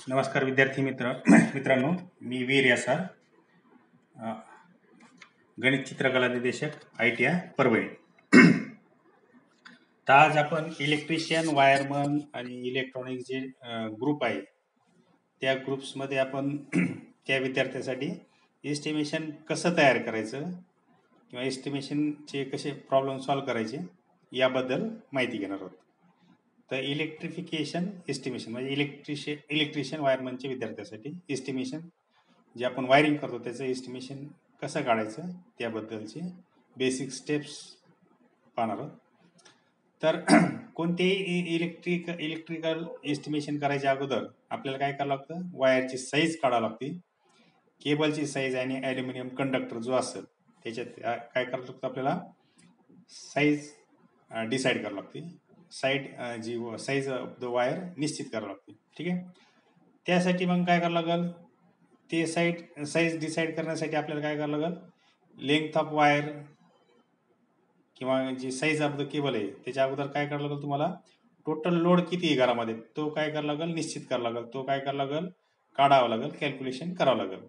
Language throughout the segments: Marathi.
नमस्कार विद्यार्थी मित्रांनो, मी वीर यासार, गणित चित्रकला निर्देशक ITI परभणी. तर आज आपण इलेक्ट्रिशियन, वायरमन आणि इलेक्ट्रॉनिक जे ग्रुप आहे त्या ग्रुप्समध्ये आपण त्या विद्यार्थ्यांसाठी एस्टिमेशन कसं तयार करायचं किंवा एस्टिमेशनचे कसे प्रॉब्लेम सॉल्व्ह करायचे याबद्दल माहिती घेणार आहोत. तर इलेक्ट्रिफिकेशन एस्टिमेशन म्हणजे इलेक्ट्रिशियन वायरमनच्या विद्यार्थ्यांसाठी एस्टिमेशन जे आपण वायरिंग करतो त्याचं एस्टिमेशन कसं काढायचं त्याबद्दलचे बेसिक स्टेप्स पाहणार आहोत. तर कोणतेही इलेक्ट्रिकल एस्टिमेशन करायच्या अगोदर आपल्याला काय करावं लागतं, वायरची साईज काढावं लागते, केबलची साईज आणि ॲल्युमिनियम कंडक्टर जो असेल त्याच्यात काय करावं लागतं, आपल्याला साईज डिसाईड करावं लागते, जी साईज ऑफ द वायर निश्चित करावं लागते. ठीक आहे. त्यासाठी मग काय करावं लागेल, ते साईज डिसाईड करण्यासाठी आपल्याला काय करावं लागेल, लेंथ ऑफ वायर किंवा जी साईज ऑफ द केबल आहे त्याच्या अगोदर काय करावं लागेल, तुम्हाला टोटल लोड किती आहे घरामध्ये तो काय करावं लागेल, निश्चित करावं लागेल, तो काय करावं लागेल, काढावं लागेल, कॅल्क्युलेशन करावं लागेल.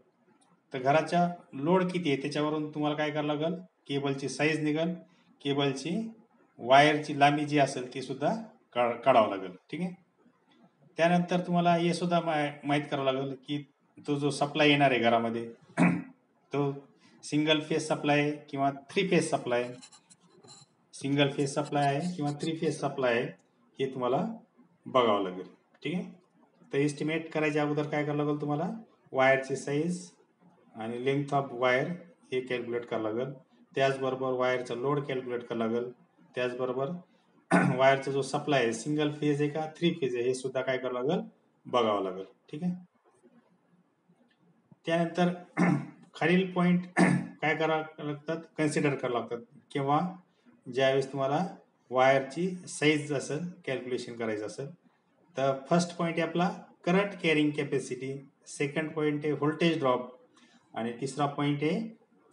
तर घराच्या लोड किती आहे त्याच्यावरून तुम्हाला काय करावं लागेल, केबलची साईज निघेल, केबलची वायरची लांबी जी असेल ती सुद्धा काढावं लागेल. ठीक आहे. त्यानंतर तुम्हाला हे सुद्धा माहीत करावं लागेल की तो जो सप्लाय येणार आहे घरामध्ये तो सिंगल फेज सप्लाय आहे किंवा 3 phase supply, single phase supply आहे किंवा 3 फेज सप्लाय आहे हे तुम्हाला बघावं लागेल. ठीक आहे. तर एस्टिमेट करायच्या अगोदर काय करावं लागेल, तुम्हाला वायरची साईज आणि लेंथ ऑफ वायर हे कॅल्क्युलेट करावं लागेल, त्याचबरोबर वायरचा लोड कॅल्क्युलेट करावं लागेल, त्याचबरोबर वायरचा जो सप्लाय आहे सिंगल फेज आहे का 3 फेज आहे हे सुद्धा काय करावं लागेल, बघावं लागेल. ठीक आहे. त्यानंतर खालील पॉइंट काय करावं लागतात, कन्सिडर करावं लागतात किंवा ज्यावेळेस तुम्हाला वायरची साईज असेल कॅल्क्युलेशन करायचं असेल. तर फर्स्ट पॉइंट आहे आपला current carrying capacity, second point आहे व्होल्टेज ड्रॉप आणि तिसरा पॉइंट आहे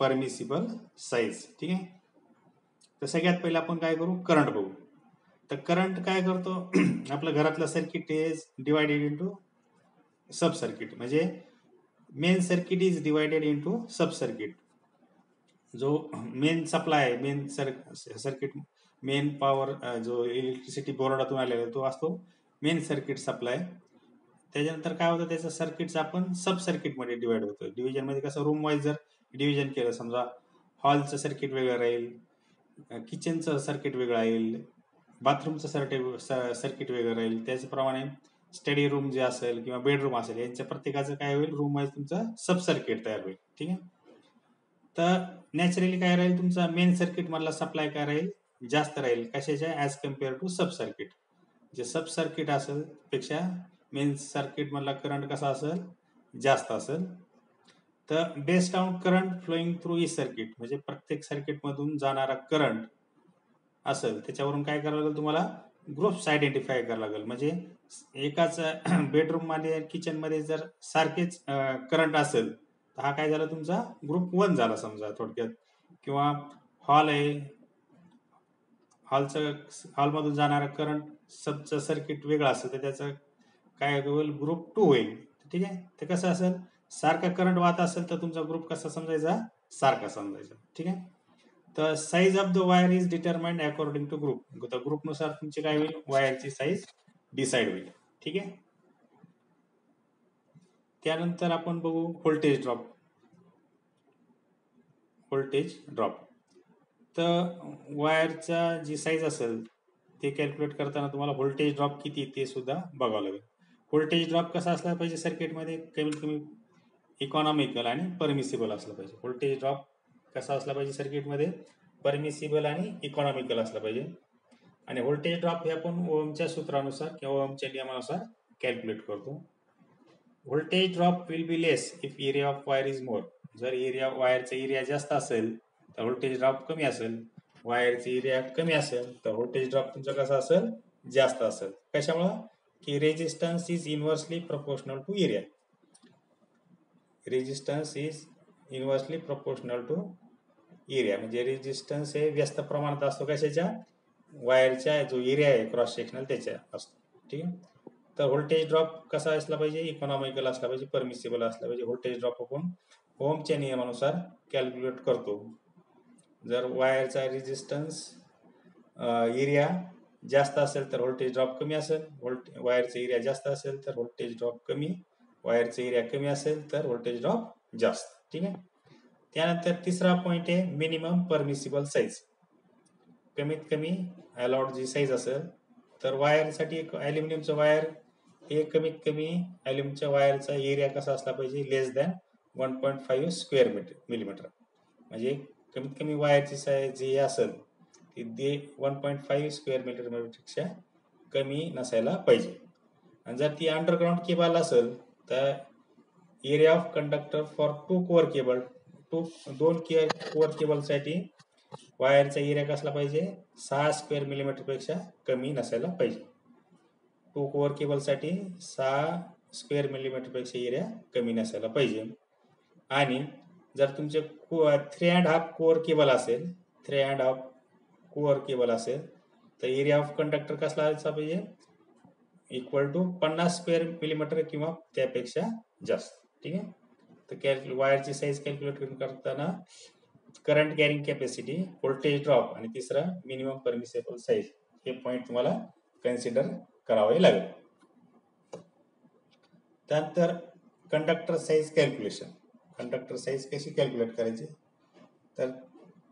परमिसिबल साईज. ठीक आहे. तर सगळ्यात पहिलं आपण काय करू, करंट बघू. तर करंट काय करतो आपलं घरातलं circuit is divided into sub circuit, म्हणजे main circuit is divided into sub circuit. जो मेन सप्लाय आहे, मेन सर्किट, मेन पॉवर जो इलेक्ट्रिसिटी बोर्डातून आलेला तो असतो मेन सर्किट सप्लाय. त्याच्यानंतर काय होतं, त्याचं सर्किटचं आपण सब सर्किटमध्ये डिवाइड होतं. डिव्हिजनमध्ये कसं रूम वाईज जर डिव्हिजन केलं, समजा हॉलचं सर्किट वेगळं राहील, किचनचं सर्किट वेगळं राहील, बाथरूमचं सर्किट वेगळं राहील, त्याचप्रमाणे स्टडी रूम जे असेल किंवा बेडरूम असेल यांच्या प्रत्येकाचं काय होईल, रूम वाईज तुमचं सब सर्किट तयार होईल. ठीक आहे. तर नॅचरली काय राहील, तुमचा मेन सर्किट मधला सप्लाय काय राहील, जास्त राहील कशाच्या, as compare to sub circuit. जे सब सर्किट असेल पेक्षा मेन सर्किट मधला करंट कसा असेल, जास्त असेल. तर based on current flowing through E circuit, म्हणजे प्रत्येक सर्किट मधून जाणारा करंट असेल त्याच्यावरून काय करावं लागेल, तुम्हाला ग्रुप्स आयडेंटिफाय करावं लागेल. म्हणजे एकाच बेडरूम मध्ये किचन मध्ये जर सारखेच करंट असेल तर हा काय झाला, तुमचा ग्रुप 1 झाला समजा थोडक्यात. किंवा हॉल आहे, हॉलमधून जाणारा करंट सबचं सर्किट वेगळं असेल तर त्याचं काय होईल, ग्रुप 2 होईल. ठीक आहे. ते कसं असेल, सारखा करंट वाहत असेल तर तुमचा ग्रुप कसा समजायचा, सारखा समजायचा. ठीक आहे. तर size of the wire is determined according to group. तर ग्रुपनुसार तुमची काय होईल, वायरची साईज डिसाइड होईल. ठीक आहे. त्यानंतर आपण बघू व्होल्टेज ड्रॉप. व्होल्टेज ड्रॉप तर वायरचा जी साईज असेल ते कॅल्क्युलेट करताना तुम्हाला व्होल्टेज ड्रॉप किती ते सुद्धा बघावं लागेल. व्होल्टेज ड्रॉप कसा असला पाहिजे सर्किटमध्ये, कमीत कमी इकॉनॉमिकल आणि परमिसिबल असला पाहिजे. व्होल्टेज ड्रॉप कसा असला पाहिजे सर्किटमध्ये, परमिसिबल आणि इकॉनॉमिकल असला पाहिजे. आणि व्होल्टेज ड्रॉप हे आपण ओहमच्या सूत्रानुसार किंवा ओहमच्या नियमानुसार कॅल्क्युलेट करतो. Voltage drop will be less if area of wire is more. जर वायरचा एरिया जास्त असेल तर व्होल्टेज ड्रॉप कमी असेल, वायरची एरिया कमी असेल तर व्होल्टेज ड्रॉप तुमचा कसा असेल, जास्त असेल. कशामुळं की resistance is inversely proportional to area. Resistance is inversely proportional to area, म्हणजे रेजिस्टन्स हे व्यस्त प्रमाणात असतो कशाच्या, वायरच्या जो एरिया आहे क्रॉस सेक्शनल त्याच्या असतो. ठीक आहे. तर व्होल्टेज ड्रॉप कसा असला पाहिजे, इकॉनॉमिकल असला पाहिजे, परमिसिबल असला पाहिजे. व्होल्टेज ड्रॉप आपण ओमच्या नियमानुसार कॅल्क्युलेट करतो. जर वायरचा रेजिस्टन्स एरिया जास्त असेल तर व्होल्टेज ड्रॉप कमी असेल, वायरचा एरिया जास्त असेल तर व्होल्टेज ड्रॉप कमी, वायरचा एरिया कमी असेल तर व्होल्टेज ड्रॉप जास्त. ठीक आहे. त्यानंतर तिसरा पॉइंट आहे मिनिमम परमिसिबल साईज. कमीत कमी अलाउड जी साईज असेल, तर वायरसाठी एक ॲल्युमिनियमचं वायर हे कमीत कमी ॲल्युमिनियमच्या वायरचा एरिया कसा असला पाहिजे, लेस दॅन 1.5 स्क्वेअर मिलीमीटर. म्हणजे कमीत कमी वायरची साईज जी असेल ती 1.5 स्क्वेअर मिलीमीटरपेक्षा कमी नसायला पाहिजे. आणि जर ती अंडरग्राऊंड केबल असेल तर area of conductor for 2 core cable, 2 core केबलसाठी वायरचा एरिया कसला पाहिजे, 6 स्क्वेअर मिलीमीटरपेक्षा कमी नसायला पाहिजे. 2 कोअर केबलसाठी 6 स्क्वेअर मिलीमीटरपेक्षा एरिया कमी नसायला पाहिजे. आणि जर तुमचे 3.5 कोअर केबल असेल, 3.5 कोअर केबल असेल तर एरिया ऑफ कंडक्टर कसला असला पाहिजे, इक्वल टू 50 स्क्वेअर मिलीमीटर किंवा त्यापेक्षा जास्त. ठीक आहे. तर वायरची साईज कॅल्क्युलेट करताना current carrying capacity, voltage drop आणि तिसरा मिनिमम परमिसेबल साईज हे पॉईंट तुम्हाला कन्सिडर करावे लागेल. त्यानंतर conductor size calculation. Conductor size कशी कॅल्क्युलेट करायची, तर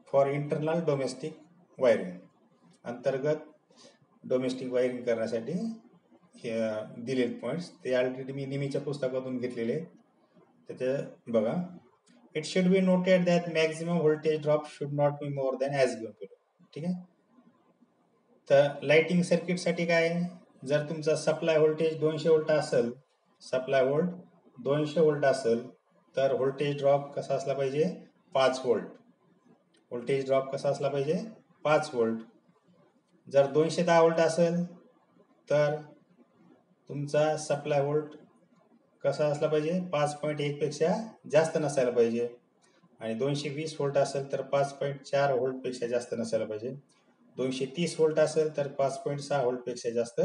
फॉर इंटरनल डोमेस्टिक वायरिंग, अंतर्गत डोमेस्टिक वायरिंग करण्यासाठी हे दिलेले पॉईंट्स ते ऑलरेडी मी नेहमीच्या पुस्तकातून घेतलेले. त्याचे बघा, it should be noted that maximum voltage drop should not be more than as given below. ठीक आहे. तर लाइटिंग सर्किटसाठी काय, जर तुमचा सप्लाय व्होल्टेज 200 व्होल्ट असेल, सप्लाय व्होल्ट 200 व्होल्ट असेल तर व्होल्टेज ड्रॉप कसा असला पाहिजे, 5 व्होल्ट. व्होल्टेज ड्रॉप कसा असला पाहिजे, 5 व्होल्ट. जर 210 व्होल्ट असेल तर तुमचा सप्लाय व्होल्ट कसा असला पाहिजे, 5.1 पेक्षा जास्त नसायला पाहिजे. आणि 220 व्होल्ट असेल तर 5.4 व्होल्ट पेक्षा जास्त नसायला पाहिजे. 230 व्होल्ट असेल तर 5.6 व्होल्ट पेक्षा जास्त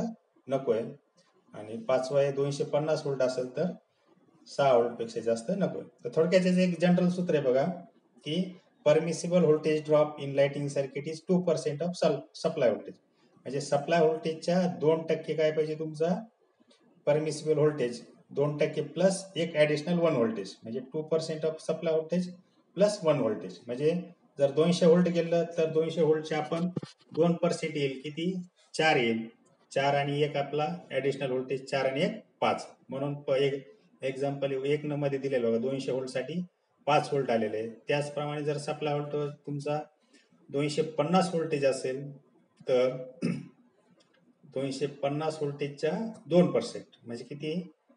नकोय. आणि 250 व्होल्ट असेल तर 6 व्होल्ट पेक्षा जास्त नकोय. तर थोडक्यात एक जनरल सूत्र आहे बघा, की permissible voltage drop in lighting circuit is 2% of supply voltage. म्हणजे सप्लाय व्होल्टेजच्या 2% काय पाहिजे तुमचा परमिसिबल व्होल्टेज, 2% प्लस एक ॲडिशनल 1 व्होल्टेज, म्हणजे 2% of supply voltage plus 1 voltage. म्हणजे जर 200 व्होल्ट गेलं तर 200 व्होल्टचे आपण 2% येईल, किती, 4 येईल. 4 आणि 1 आपला ॲडिशनल व्होल्टेज, 4 आणि 1 5. म्हणून एक एक्झाम्पल 1 मध्ये दिलेलं बघा, 200 व्होल्टसाठी 5 व्होल्ट आलेले आहे. त्याचप्रमाणे जर सप्लाय व्होल्टेज तुमचा 250 व्होल्टेज असेल तर 250 व्होल्टेजच्या 2% म्हणजे किती,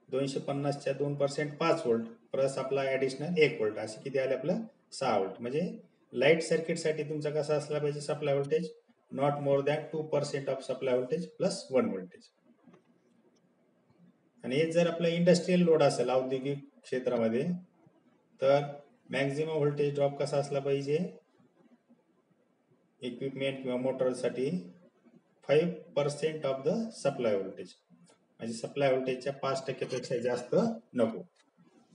250च्या 2% 5 व्होल्ट प्लस आपला ॲडिशनल 1 व्होल्ट, असे किती आले आपलं 6 व्होल्ट. म्हणजे लाईट सर्किटसाठी तुमचा कसा असला पाहिजे supply voltage, not more than 2% of supply voltage plus 1 voltage. आणि हे जर आपलं इंडस्ट्रियल लोड असेल औद्योगिक क्षेत्रामध्ये तर मॅक्झिमम व्होल्टेज ड्रॉप कसा असला पाहिजे, इक्विपमेंट किंवा मोटरसाठी 5% ऑफ द सप्लाय व्होल्टेज. म्हणजे सप्लाय व्होल्टेजच्या 5% पेक्षा जास्त नको.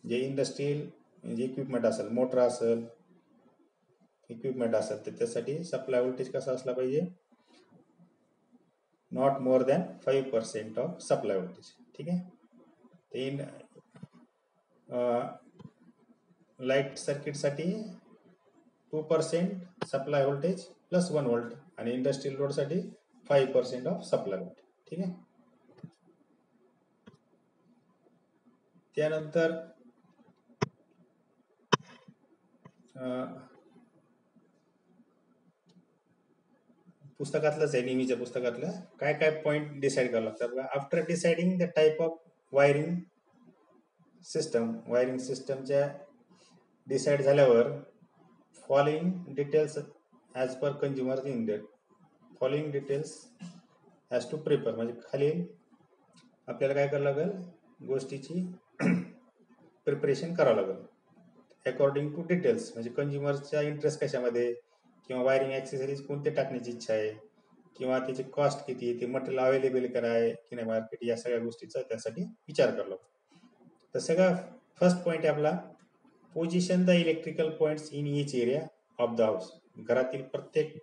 जे इंडस्ट्रियल म्हणजे इक्विपमेंट असेल, मोटर असेल, इक्विपमेंट असेल तर त्यासाठी सप्लाय व्होल्टेज कसा असला पाहिजे, not more than 5% of supply voltage. ठीक आहे. ते लाईट सर्किटसाठी 2% सप्लाय व्होल्टेज प्लस 1 व्होल्ट आणि इंडस्ट्रियल लोडसाठी 5% ऑफ सप्लाय व्होल्टेज. ठीक आहे. त्यानंतर पुस्तकातलंच आहे, नेहमीच्या पुस्तकातलं काय काय पॉईंट डिसाईड करावं लागतात. After deciding the type of wiring सिस्टमच्या डिसाईड झाल्यावर following details as per consumer indeed, following details as to prefer, म्हणजे खाली आपल्याला काय करावं लागेल, गोष्टीची प्रिपरेशन करावं लागेल अकॉर्डिंग टू डिटेल्स. म्हणजे कंझ्युमरचा इंटरेस्ट कशामध्ये किंवा वायरिंग ॲक्सेसरीज कोणते टाकण्याची इच्छा आहे, किंवा त्याची कॉस्ट किती आहे, ते मटेरियल अवेलेबल आहे की नाही मार्केट, या सगळ्या गोष्टीचा त्यासाठी विचार करावा लागतो. तर सगळा फर्स्ट पॉईंट आहे आपला, position the electrical points in each area of the house. घरातील प्रत्येक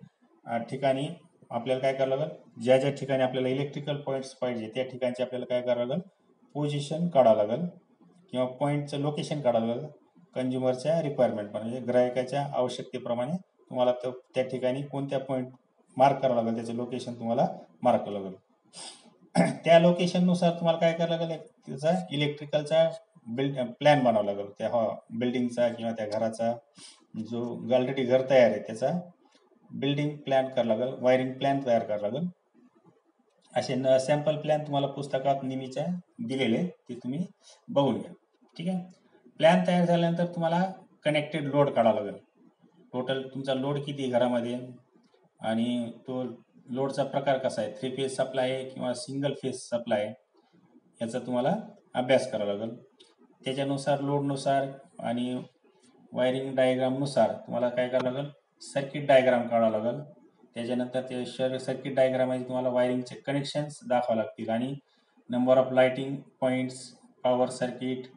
ठिकाणी आपल्याला काय करावं लागेल, ज्या ज्या ठिकाणी आपल्याला इलेक्ट्रिकल पॉइंट्स पाहिजे त्या ठिकाणचे आपल्याला काय करावं लागेल, पोझिशन काढावं लागेल किंवा पॉईंटचं लोकेशन काढावं लागेल. कंझ्युमरच्या रिक्वायरमेंट म्हणजे ग्राहकाच्या आवश्यकतेप्रमाणे तुम्हाला त्या ठिकाणी कोणत्या पॉईंट मार्क करावं लागेल, त्याचं लोकेशन तुम्हाला मार्क करावं लागेल. त्या लोकेशननुसार तुम्हाला काय करावं लागेल, त्याचा इलेक्ट्रिकलचा प्लॅन बनावा लागेल त्या बिल्डिंगचा किंवा त्या घराचा. जो ऑलरेडी घर तयार आहे त्याचा बिल्डिंग प्लॅन करावं लागेल, वायरिंग प्लॅन तयार करावं लागेल. असे सॅम्पल प्लॅन तुम्हाला पुस्तकात नेहमीच्या दिलेले, ते तुम्ही बघून घ्या. ठीक आहे. प्लॅन तयार झाल्यानंतर तुम्हाला कनेक्टेड लोड काढावा लागेल. टोटल तुमचा लोड किती घरामध्ये आणि तो लोडचा प्रकार कसा आहे, 3 फेज सप्लाय आहे किंवा सिंगल फेज सप्लाय आहे, याचा तुम्हाला अभ्यास करावा लागेल. त्याच्यानुसार लोडनुसार आणि वायरिंग डायग्रामनुसार तुम्हाला काय करावं लागेल, सर्किट डायग्राम काढावं लागेल. त्याच्यानंतर ते सर्किट डायग्राममध्ये तुम्हाला वायरिंगचे कनेक्शन्स दाखवावे लागतील आणि number of lighting points, power circuit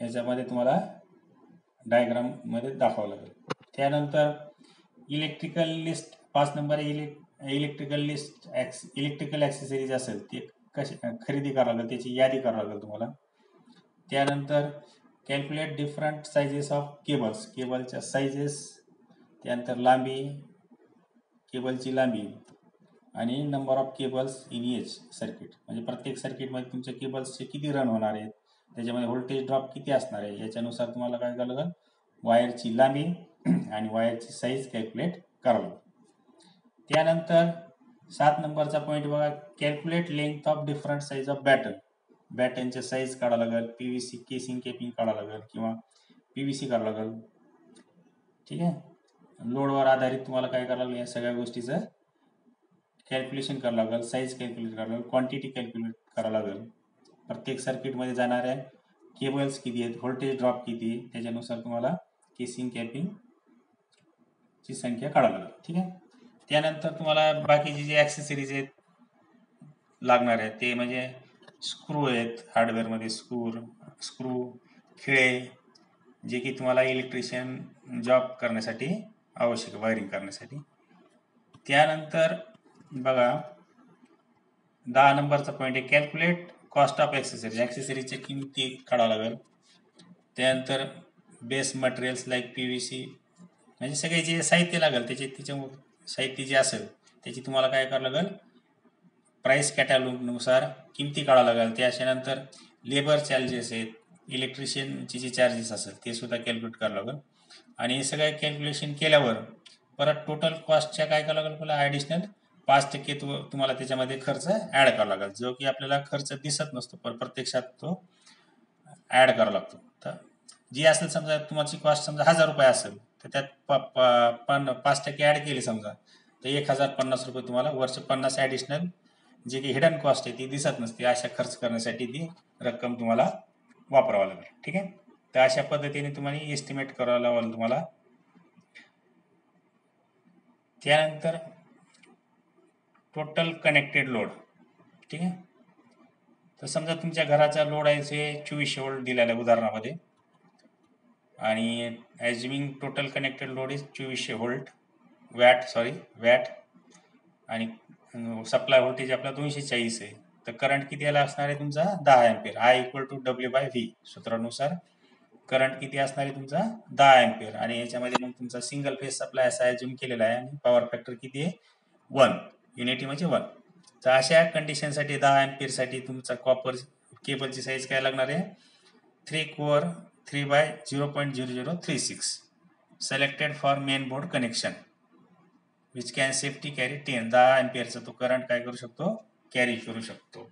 याच्यामध्ये तुम्हाला डायग्राममध्ये दाखवावं लागेल. त्यानंतर electrical list 5 number electrical list, electrical accessories असेल ते कशी खरेदी करावं लागेल, त्याची यादी करावं लागेल तुम्हाला. त्यानंतर calculate different sizes of cables, केबलच्या साइजेस, त्यानंतर लांबी, केबलची लांबी आणि number of cables in each circuit, म्हणजे प्रत्येक सर्किटमध्ये तुमच्या केबल्सचे किती रन होणार आहेत, त्याच्यामध्ये व्होल्टेज ड्रॉप किती असणार आहे, याच्यानुसार तुम्हाला काय करावं लागेल, वायरची लांबी आणि वायरची साईज कॅल्क्युलेट करावं लागेल. त्यानंतर 7 नंबरचा पॉईंट बघा, calculate length of different size of baton. बॅटनचे साईज काढावं लागेल, पीव्हीसी केसिंग केपिंग काढावं लागेल किंवा पीव्हीसी काढावं लागेल. ठीक आहे. लोडवर आधारित तुम्हाला काय करावं लागेल, या सगळ्या गोष्टीचं कॅल्क्युलेशन करावं लागेल, साईज कॅल्क्युलेट करावं लागेल, क्वांटिटी कॅल्क्युलेट करावं लागेल. प्रत्येक सर्किटमध्ये जाणाऱ्या केबल्स किती आहेत, व्होल्टेज ड्रॉप किती आहे, त्याच्यानुसार तुम्हाला केसिंग कॅपिंगची संख्या काढावी लागेल. ठीक आहे. त्यानंतर तुम्हाला बाकीचे जे ॲक्सेसरीज आहेत लागणार आहेत ते म्हणजे स्क्रू आहेत, हार्डवेअरमध्ये स्क्रू, खिळे, जे की तुम्हाला इलेक्ट्रिशियन जॉब करण्यासाठी आवश्यक, वायरिंग करण्यासाठी. त्यानंतर बघा 10 नंबरचा पॉईंट आहे, कॅल्क्युलेट कॉस्ट ऑफ ॲक्सेसरीज, ॲक्सेसरीजच्या किमती काढावं लागेल. त्यानंतर बेस मटेरियल्स लाईक पीव्हीसी, म्हणजे सगळे जे साहित्य लागेल त्याच्या साहित्य जे असेल त्याची तुम्हाला काय करावं लागेल, प्राईस कॅटॅलॉगनुसार किमती काढावं लागेल. त्याच्यानंतर लेबर चार्जेस आहेत, इलेक्ट्रिशियनचे जे चार्जेस असेल ते सुद्धा कॅल्क्युलेट करावं लागेल. आणि हे सगळं कॅल्क्युलेशन केल्यावर परत टोटल कॉस्टच्या काय करावं लागेल, आपल्याला ॲडिशनल 5% तुम्हाला त्याच्यामध्ये खर्च ॲड करावा लागेल, जो की आपल्याला खर्च दिसत नसतो पण प्रत्यक्षात तो ॲड करावा लागतो. तर जी असेल, समजा तुमची कॉस्ट समजा 1000 रुपये असेल तर त्यात 5% ॲड केले समजा तर 1050 रुपये तुम्हाला वरचे 50 ॲडिशनल जे की हिडन कॉस्ट आहे ती दिसत नसते, अशा खर्च करण्यासाठी ती रक्कम तुम्हाला वापरावं लागेल. ठीक आहे. तर अशा पद्धतीने तुम्हाला एस्टिमेट करावं लागेल तुम्हाला. त्यानंतर टोटल कनेक्टेड लोड. ठीक आहे. तर समजा तुमच्या घराचा लोड आहे 2400 व्होल्ट दिलेला आहे उदाहरणामध्ये, आणि assuming total connected load is 2400 volt watt, आणि सप्लाय व्होल्टेज आपला 240 आहे. तर करंट किती याला असणार आहे तुमचा 10 अँपिअर, I = W/V सूत्रानुसार करंट किती असणार आहे तुमचा 10 अँपिअर. आणि याच्यामध्ये मग तुमचा सिंगल फेज सप्लाय असा ॲज्युम केलेला आहे आणि पॉवर फॅक्टर किती आहे 1, युनिटी म्हणजे 1. तर अशा कंडिशनसाठी 10 अँपिअरसाठी तुमचा कॉपर केबलची साईज काय लागणार आहे, 3 core 3/0.0036 selected for main board connection which can safety carry 10. 10 अँपिअरचा तो करंट काय करू शकतो, कॅरी करू शकतो.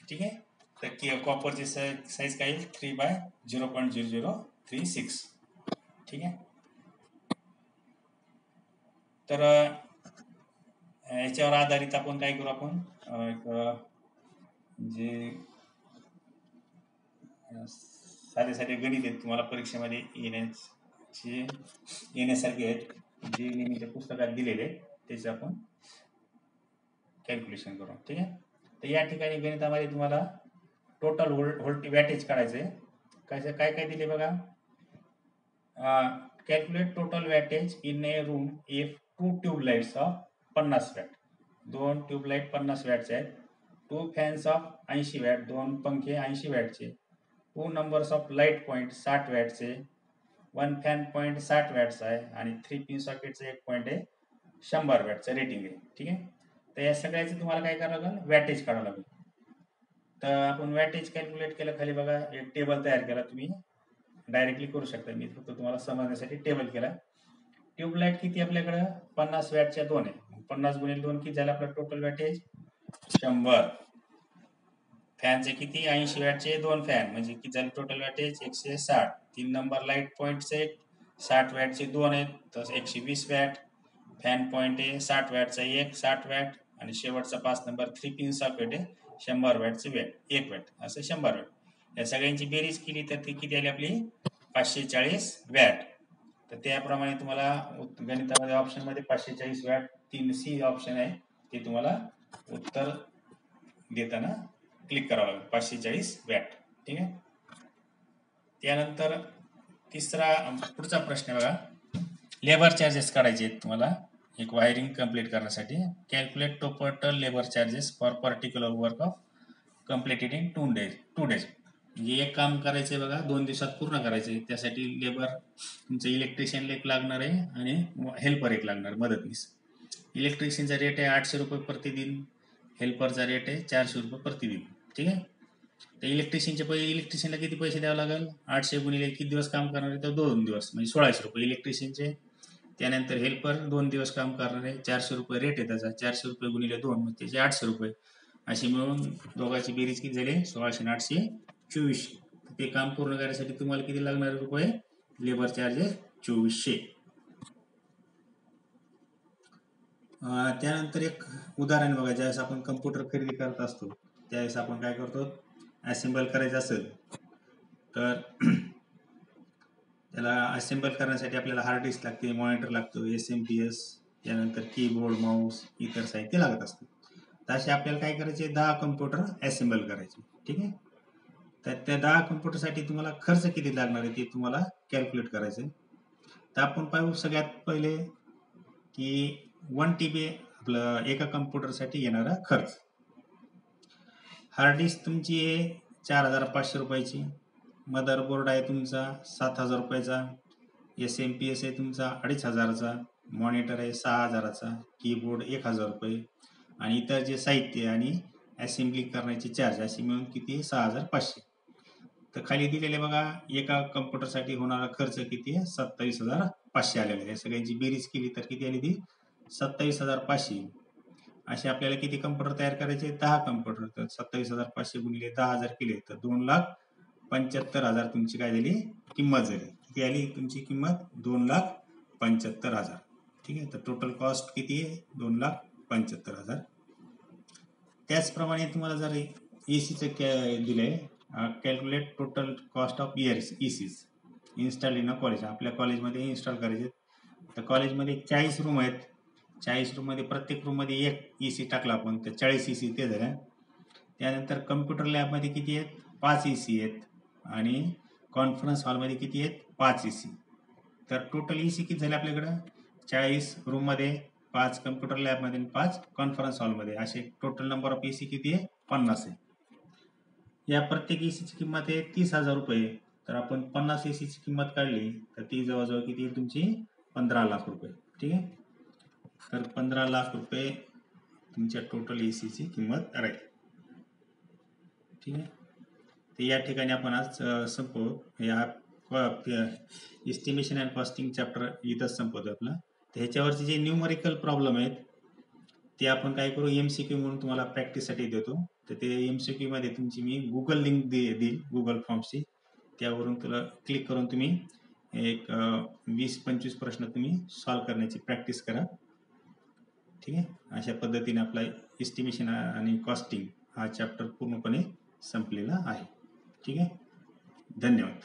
ठीक आहे. तर कॉपरची साईज काय 3/0.0036. ठीक आहे. तर याच्यावर आधारित आपण काय करू, आपण जे साधे गणित आहेत तुम्हाला परीक्षेमध्ये येण्यासारखे आहेत, जे नेहमीच्या पुस्तकात दिलेले आहेत त्याचे आपण कॅल्क्युलेशन करून. ठीक आहे. तर या ठिकाणी गणितामध्ये तुम्हाला टोटल वॅटेज काढायचं आहे. काय काय दिले बघा. Calculate total wattage in a room if 2 tubelights of 50 watt. 2 tubelight 50 वॅटचे आहेत. 2 फॅन्स ऑफ 80 वॅट. 2 पंखे 80 वॅटचे. 2 नंबर्स ऑफ लाईट पॉईंट 60 वॅटचे. 1 फॅन पॉईंट 60 वॅटचा आहे आणि 3 पिन सॉकेटचं एक पॉईंट आहे 100 वॅटचं रेटिंग आहे. ठीक आहे. तर या सगळ्याचं तुम्हाला काय करावं लागेल, वॅटेज काढावं लागेल. तर आपण वॅटेज कॅल्क्युलेट केलं. खाली बघा एक टेबल तयार केला. तुम्ही डायरेक्टली करू शकता. मी फक्त तुम्हाला समजण्यासाठी टेबल केला. ट्यूबलाईट किती आपल्याकडं 50 वॅटच्या 2 आहे. 50 गुणिले 2 किती झालं आपलं टोटल वॅटेज 100. फॅनचे किती 80 वॅटचे 2 फॅन म्हणजे किती झाले टोटल वॅटेज 160. 3 नंबर लाईट पॉईंटचे 60 वॅटचे 2 आहेत तर 120 वॅट. फॅन पॉईंट आहे 60 वॅटचा 1 60 वॅट आणि शेवटचा 5 नंबर 3 पिन सॉकेट आहे 100 वॅटचे 1 वॅट असं 100 वॅट. या सगळ्यांची बेरीज केली तर ती किती आली आपली 540 वॅट. तर त्याप्रमाणे तुम्हाला गणितामध्ये ऑप्शनमध्ये 540 वॅट 3C ऑप्शन आहे ते तुम्हाला उत्तर देताना क्लिक करावं लागेल 540 वॅट. ठीक आहे. त्यानंतर पुढचा प्रश्न बघा. लेबर चार्जेस काढायचे आहेत तुम्हाला एक वायरिंग कंप्लीट करण्यासाठी. Calculate total labour charges for particular work of completed in 2 days. म्हणजे एक काम करायचंय बघा 2 दिवसात पूर्ण करायचंय. त्यासाठी लेबर तुमचं इलेक्ट्रिशियन एक लागणार आहे आणि हेल्पर एक लागणार मदतनीस. इलेक्ट्रिशियनचा रेट आहे 800 रुपये प्रतिदिन. हेल्परचा रेट आहे 400 रुपये प्रतिदिन. ठीक आहे. तर इलेक्ट्रिशियनला किती पैसे द्यावे लागेल 800 गुणिले किती दिवस काम करणार आहे तर 2 दिवस म्हणजे 1600 रुपये इलेक्ट्रिशियनचे. त्यानंतर हेल्पर 2 दिवस काम करणार आहे 400 रुपये रेट आहे त्याचा. 400 रुपये गुणिले 2 म्हणजे त्याचे 800 रुपये. अशी मिळून दोघांची बेरीज किती झाली 1600 आणि 800 2400. ते काम पूर्ण करण्यासाठी तुम्हाला किती लागणार रुपये लेबर चार्जेस 2400. त्यानंतर एक उदाहरण बघा. ज्यावेळेस आपण कम्प्युटर खरेदी करत असतो त्यावेळेस आपण काय करतो असेंबल करायचं असेल तर त्याला असेंबल करण्यासाठी आपल्याला हार्ड डिस्क लागते, मॉनिटर लागतो, SMPS, त्यानंतर कीबोर्ड माऊस इतर साहित्य लागत असतं. तर असे आपल्याला काय करायचे 10 कम्प्युटर असेंबल करायचे. ठीक आहे. तर त्या 10 कम्प्युटरसाठी तुम्हाला खर्च किती लागणार आहे ते तुम्हाला कॅल्क्युलेट करायचं. तर आपण पाहू सगळ्यात पहिले की 1 TB आपलं एका कम्प्युटरसाठी येणारा खर्च. हार्ड डिस्क तुमची आहे 4500 रुपयाची. मदरबोर्ड आहे तुमचा 7000 रुपयाचा. SMPS आहे तुमचा 2500चा. मॉनिटर आहे 6000चा. कीबोर्ड 1000 रुपये आणि इतर जे साहित्य आणि असेंब्ली करण्याचे चार्ज असे मिळून किती 6500. तर खाली दिलेले बघा एका कम्प्युटरसाठी होणारा खर्च किती आहे 27500 आलेला आहे. सगळ्यांची बेरीज केली तर किती आली ती 27500. असे आपल्याला किती कम्प्युटर तयार करायचे 10 कम्प्युटर. तर 27500 गुणिले 10,000 केले तर 2,75,000 तुमची काय झाली किंमत झाली. किती आली तुमची किंमत 2,75,000. ठीक आहे. तर टोटल कॉस्ट किती आहे 2,75,000. त्याचप्रमाणे तुम्हाला जर ECचं दिलंय calculate total cost of years ECs install in a college. आपल्या कॉलेजमध्ये इन्स्टॉल करायचे. तर कॉलेजमध्ये 40 रूम आहेत. 40 रूममध्ये प्रत्येक रूममध्ये एक EC टाकला आपण तर 40 EC ते झालं. त्यानंतर कम्प्युटर लॅबमध्ये किती आहेत 5 EC आहेत आणि कॉन्फरन्स हॉलमध्ये किती आहेत 5 EC. तर टोटल EC किती झाले आपल्याकडं 40 रूममध्ये 5 कम्प्युटर लॅबमध्ये 5 कॉन्फरन्स हॉलमध्ये असे टोटल नंबर ऑफ EC किती आहे 50 आहे. या प्रत्येक ECची किंमत आहे 30,000 रुपये. तर आपण 50 ECची किंमत काढली तर ती जवळजवळ किती येईल तुमची 15 लाख रुपये. ठीक आहे. तर 15 लाख रुपये तुमच्या टोटल ECची किंमत राहील. ठीक आहे. तर या ठिकाणी आपण आज संपवू. या एस्टिमेशन अँड कॉस्टिंग चॅप्टर इथंच संपवतो आपला. तर ह्याच्यावरचे जे न्यूमरिकल प्रॉब्लेम आहेत ते आपण काय करू MCQ म्हणून तुम्हाला प्रॅक्टिससाठी देतो. तर ते MCQ मध्ये तुमची मी गुगल लिंक देईल गुगल फॉर्मची. त्यावरून तुला क्लिक करून तुम्ही एक 20-25 प्रश्न तुम्ही सॉल्व करण्याची प्रॅक्टिस करा. ठीक आहे. अशा पद्धतीने आपला एस्टिमेशन आणि कॉस्टिंग हा चॅप्टर पूर्णपणे संपलेला आहे. ठीक आहे. धन्यवाद.